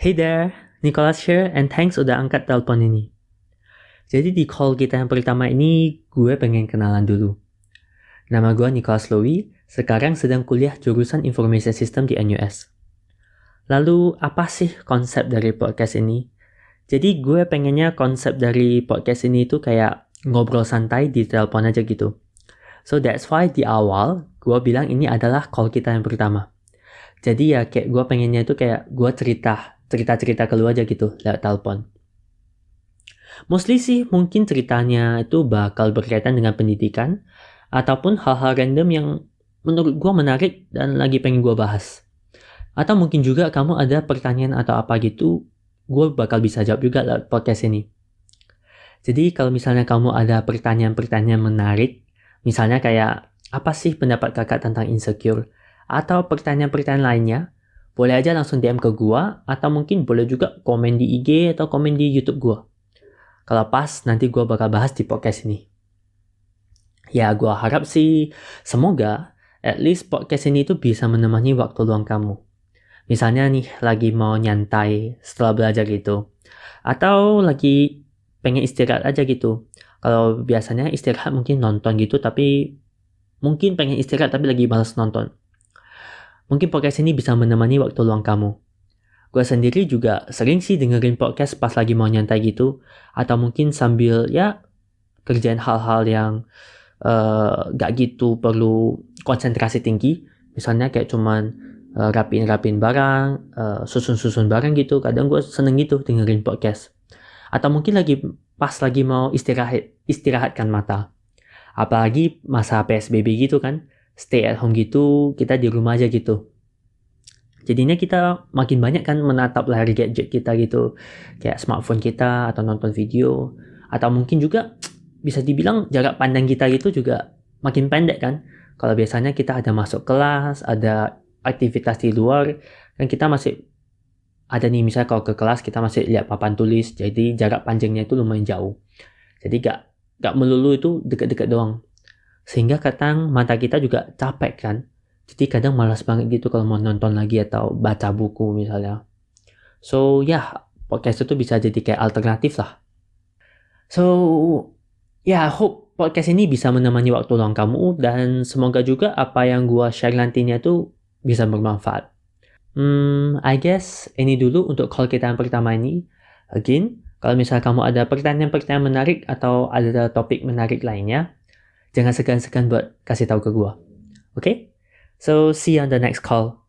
Hey there, Nicholas here and thanks udah angkat telepon ini. Jadi di call kita yang pertama ini, gue pengen kenalan dulu. Nama gue Nicholas Lowy, sekarang sedang kuliah jurusan Information System di NUS. Lalu apa sih konsep dari podcast ini? Jadi gue pengennya konsep dari podcast ini itu kayak ngobrol santai di telepon aja gitu. So that's why di awal gue bilang ini adalah call kita yang pertama. Jadi ya kayak gue pengennya itu kayak gue cerita ke lu aja gitu lewat telepon. Mostly sih mungkin ceritanya itu bakal berkaitan dengan pendidikan ataupun hal-hal random yang menurut gue menarik dan lagi pengen gue bahas. Atau mungkin juga kamu ada pertanyaan atau apa gitu, gue bakal bisa jawab juga lewat podcast ini. Jadi kalau misalnya kamu ada pertanyaan-pertanyaan menarik, misalnya kayak apa sih pendapat kakak tentang insecure? Atau pertanyaan-pertanyaan lainnya, boleh aja langsung DM ke gue, atau mungkin boleh juga komen di IG atau komen di YouTube gue. Kalau pas, nanti gue bakal bahas di podcast ini. Ya, gue harap sih, semoga at least podcast ini tuh bisa menemani waktu luang kamu. Misalnya nih, lagi mau nyantai setelah belajar gitu. Atau lagi pengen istirahat aja gitu. Kalau biasanya istirahat mungkin nonton gitu, tapi mungkin pengen istirahat tapi lagi malas nonton. Mungkin podcast ini bisa menemani waktu luang kamu. Gue sendiri juga sering sih dengerin podcast pas lagi mau nyantai gitu. Atau mungkin sambil ya kerjain hal-hal yang gak gitu perlu konsentrasi tinggi. Misalnya kayak cuman rapiin barang, susun barang gitu. Kadang gue seneng gitu dengerin podcast. Atau mungkin pas lagi mau istirahatkan mata. Apalagi masa PSBB gitu kan, stay at home gitu, kita di rumah aja gitu. Jadinya kita makin banyak kan menatap layar gadget kita gitu, kayak smartphone kita atau nonton video, atau mungkin juga bisa dibilang jarak pandang kita gitu juga makin pendek kan. Kalau biasanya kita ada masuk kelas, ada aktivitas di luar, kan kita masih ada nih misalnya kalau ke kelas kita masih lihat papan tulis, jadi jarak panjangnya itu lumayan jauh. Jadi gak melulu itu deket-deket doang. Sehingga kadang mata kita juga capek kan. Jadi kadang malas banget gitu kalau mau nonton lagi atau baca buku misalnya. So podcast itu bisa jadi kayak alternatif lah. So I hope podcast ini bisa menemani waktu luang kamu dan semoga juga apa yang gua share nantinya tuh bisa bermanfaat. I guess ini dulu untuk call kita yang pertama ini. Again, kalau misalnya kamu ada pertanyaan-pertanyaan menarik atau ada topik menarik lainnya, jangan segan-segan buat kasih tahu ke gua. Okay? So, see you on the next call.